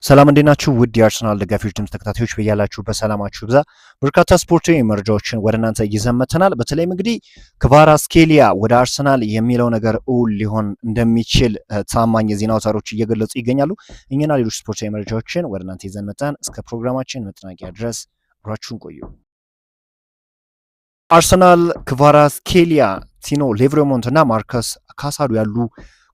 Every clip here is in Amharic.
ሰላም እንዴት ናችሁ? ውድ የአርሰናል ደጋፊዎች ድምፅ ተከታታዮች በያላችሁ በሰላማችሁ ብዛ በርካታ ስፖርታዊ መረጃዎችን ወደ እናንተ ይዘን መጥተናል። በተለይም እንግዲህ ክቫራትስኬሊያ ወደ አርሰናል የሚለው ነገር እውን ሊሆን እንደሚችል ታማኝ የዜና አውታሮች እየገለጹ ይገኛሉ። እኛና ሌሎች ስፖርታዊ መረጃዎችን ወደ እናንተ ይዘን መጥተን እስከ ፕሮግራማችን መጠናቂያ ድረስ አብራችሁን ቆዩ። አርሰናል ክቫራትስኬሊያ፣ ቲኖ ሌቭሬሞንት እና ማርከስ ካሳዶ ያሉ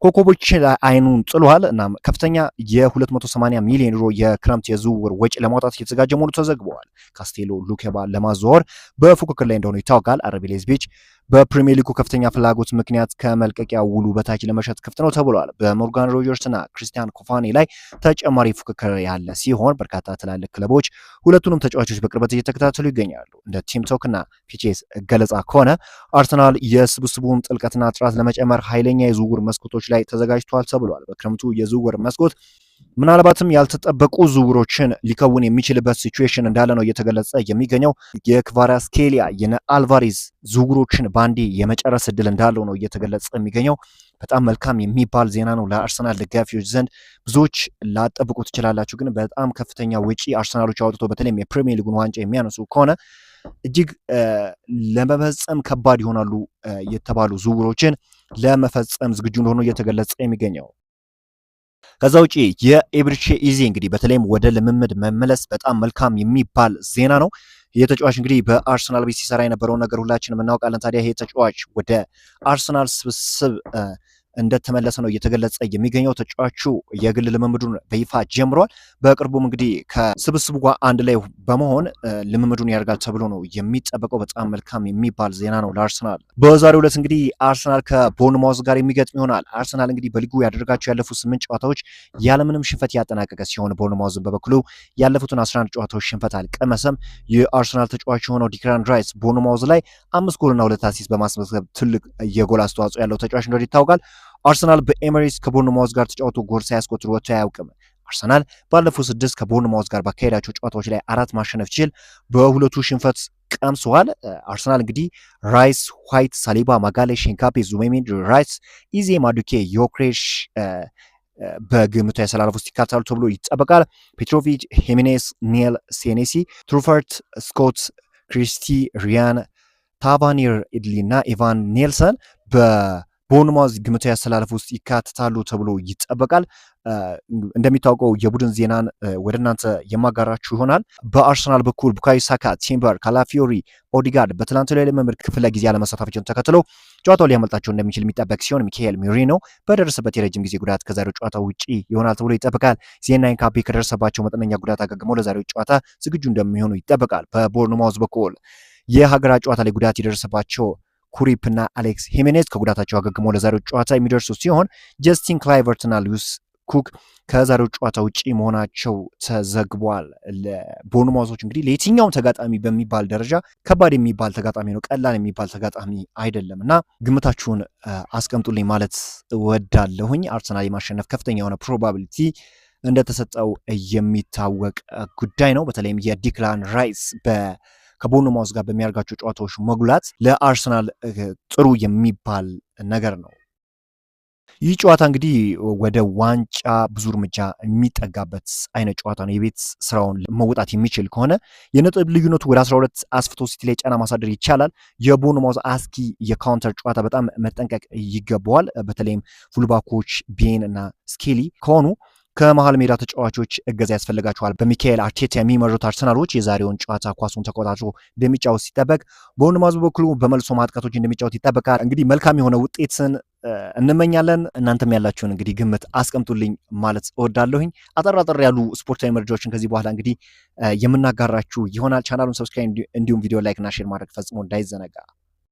ኮከቦች ላይ አይኑን ጥሏል። እናም ከፍተኛ የ280 ሚሊዮን ዩሮ የክረምት የዝውውር ወጪ ለማውጣት እየተዘጋጀ መሆኑ ተዘግበዋል። ካስቴሎ ሉኬባ ለማዘዋወር በፉክክር ላይ እንደሆነ ይታወቃል። አርቢ ሌዝቢች በፕሪሚየር ሊጉ ከፍተኛ ፍላጎት ምክንያት ከመልቀቂያ ውሉ በታች ለመሸጥ ክፍት ነው ተብሏል። በሞርጋን ሮጀርስ እና ክሪስቲያን ኮፋኔ ላይ ተጨማሪ ፉክክር ያለ ሲሆን በርካታ ትላልቅ ክለቦች ሁለቱንም ተጫዋቾች በቅርበት እየተከታተሉ ይገኛሉ። እንደ ቲምቶክ እና ፒቼስ ገለጻ ከሆነ አርሰናል የስብስቡን ጥልቀትና ጥራት ለመጨመር ኃይለኛ የዝውውር መስኮቶች ላይ ተዘጋጅቷል ተብሏል። በክረምቱ የዝውውር መስኮት ምናልባትም ያልተጠበቁ ዝውውሮችን ሊከውን የሚችልበት ሲቹዌሽን እንዳለ ነው እየተገለጸ የሚገኘው። የክቫራትስኬሊያ የነ አልቫሬዝ ዝውውሮችን ባንዴ የመጨረስ እድል እንዳለው ነው እየተገለጸ የሚገኘው። በጣም መልካም የሚባል ዜና ነው ለአርሰናል ደጋፊዎች ዘንድ። ብዙዎች ላጠብቁ ትችላላችሁ፣ ግን በጣም ከፍተኛ ወጪ አርሰናሎች አውጥቶ በተለይም የፕሪሚየር ሊጉን ዋንጫ የሚያነሱ ከሆነ እጅግ ለመፈጸም ከባድ ይሆናሉ የተባሉ ዝውውሮችን ለመፈጸም ዝግጁ እንደሆኑ እየተገለጸ የሚገኘው። ከዛ ውጪ የኤብሪቼ ኢዜ እንግዲህ በተለይም ወደ ልምምድ መመለስ በጣም መልካም የሚባል ዜና ነው። የተጫዋች እንግዲህ በአርሰናል ቤት ሲሰራ የነበረውን ነገር ሁላችንም እናውቃለን። ታዲያ ይሄ ተጫዋች ወደ አርሰናል ስብስብ እንደተመለሰ ነው እየተገለጸ የሚገኘው። ተጫዋቹ የግል ልምምዱን በይፋ ጀምሯል። በቅርቡም እንግዲህ ከስብስቡ ጋር አንድ ላይ በመሆን ልምምዱን ያደርጋል ተብሎ ነው የሚጠበቀው። በጣም መልካም የሚባል ዜና ነው ለአርሰናል። በዛሬው ዕለት እንግዲህ አርሰናል ከቦርንማውዝ ጋር የሚገጥም ይሆናል። አርሰናል እንግዲህ በሊጉ ያደረጋቸው ያለፉት 8 ጨዋታዎች ያለምንም ሽንፈት ያጠናቀቀ ሲሆን ቦርንማውዝን በበኩሉ ያለፉትን 11 ጨዋታዎች ሽንፈት አልቀመሰም። የአርሰናል ተጫዋች የሆነው ዲክላን ራይስ ቦርንማውዝ ላይ 5 ጎልና 2 አሲስት በማስመዝገብ ትልቅ የጎል አስተዋጽኦ ያለው ተጫዋች እንደሆነ ይታወቃል። አርሰናል በኤሚሬትስ ከቦርንማውዝ ጋር ተጫውቶ ጎል ሳያስቆጥር ወጥቶ አያውቅም። አርሰናል ባለፉት 6 ከቦርንማውዝ ጋር ባካሄዳቸው ጨዋታዎች ላይ 4 ማሸነፍ ሲችል በሁለቱ ሽንፈት ቀምሰዋል። አርሰናል እንግዲህ ራይስ፣ ዋይት፣ ሳሊባ፣ ማጋሌሽ፣ ሼንካፔ፣ ዙሜሜንዲ፣ ራይስ፣ ኢዜ፣ ማዱኬ፣ ዮክሬሽ በግምቱ ያሰላለፉ ውስጥ ይካተታሉ ተብሎ ይጠበቃል። ፔትሮቪች፣ ሄሚኔስ፣ ኔል፣ ሴኔሲ፣ ትሩፈርት፣ ስኮት፣ ክሪስቲ፣ ሪያን፣ ታቫኒር ኢድሊ እና ኢቫን ኔልሰን ቦርንማውዝ ግምታዊ አሰላለፍ ውስጥ ይካተታሉ ተብሎ ይጠበቃል። እንደሚታወቀው የቡድን ዜናን ወደ እናንተ የማጋራችሁ ይሆናል። በአርሰናል በኩል ቡካዮ ሳካ፣ ቲምበር፣ ካላፊዮሪ፣ ኦዲጋርድ በትላንትናው የልምምድ ክፍለ ጊዜ አለመሳተፋቸውን ተከትሎ ጨዋታው ሊያመልጣቸው እንደሚችል የሚጠበቅ ሲሆን ሚካኤል ሜሪኖ በደረሰበት የረጅም ጊዜ ጉዳት ከዛሬው ጨዋታ ውጪ ይሆናል ተብሎ ይጠበቃል። ዜናይን ካፔ ከደረሰባቸው መጠነኛ ጉዳት አገግመው ለዛሬው ጨዋታ ዝግጁ እንደሚሆኑ ይጠበቃል። በቦርንማውዝ በኩል የሀገራት ጨዋታ ላይ ጉዳት የደረሰባቸው ኩሪፕ እና አሌክስ ሂሜኔዝ ከጉዳታቸው አገግመው ለዛሬው ጨዋታ የሚደርሱ ሲሆን ጀስቲን ክላይቨርት እና ሉዊስ ኩክ ከዛሬው ጨዋታ ውጪ መሆናቸው ተዘግቧል። ለቦርንማውዞች እንግዲህ ለየትኛውም ተጋጣሚ በሚባል ደረጃ ከባድ የሚባል ተጋጣሚ ነው፣ ቀላል የሚባል ተጋጣሚ አይደለም እና ግምታችሁን አስቀምጡልኝ ማለት እወዳለሁኝ። አርሰናል የማሸነፍ ከፍተኛ የሆነ ፕሮባቢሊቲ እንደተሰጠው የሚታወቅ ጉዳይ ነው። በተለይም የዲክላን ራይስ ከቦርንማውዝ ጋር በሚያደርጋቸው ጨዋታዎች መጉላት ለአርሰናል ጥሩ የሚባል ነገር ነው። ይህ ጨዋታ እንግዲህ ወደ ዋንጫ ብዙ እርምጃ የሚጠጋበት አይነት ጨዋታ ነው። የቤት ስራውን መውጣት የሚችል ከሆነ የነጥብ ልዩነቱ ወደ 12 አስፍቶ ሲቲ ላይ ጫና ማሳደር ይቻላል። የቦርንማውዝ አስኪ የካውንተር ጨዋታ በጣም መጠንቀቅ ይገባዋል። በተለይም ፉልባኮች ቤን እና ስኬሊ ከሆኑ ከመሃል ሜዳ ተጫዋቾች እገዛ ያስፈልጋቸዋል። በሚካኤል አርቴታ የሚመሩት አርሰናሎች የዛሬውን ጨዋታ ኳሱን ተቆጣጥሮ እንደሚጫወት ሲጠበቅ፣ ቦርንማውዝ በኩሉ በመልሶ ማጥቃቶች እንደሚጫወት ይጠበቃል። እንግዲህ መልካም የሆነ ውጤትን እንመኛለን። እናንተም ያላችሁን እንግዲህ ግምት አስቀምጡልኝ ማለት እወዳለሁኝ። አጠር ያሉ ስፖርታዊ መረጃዎችን ከዚህ በኋላ እንግዲህ የምናጋራችሁ ይሆናል። ቻናሉን ሰብስክራይብ እንዲሁም ቪዲዮ ላይክ እና ሼር ማድረግ ፈጽሞ እንዳይዘነጋ።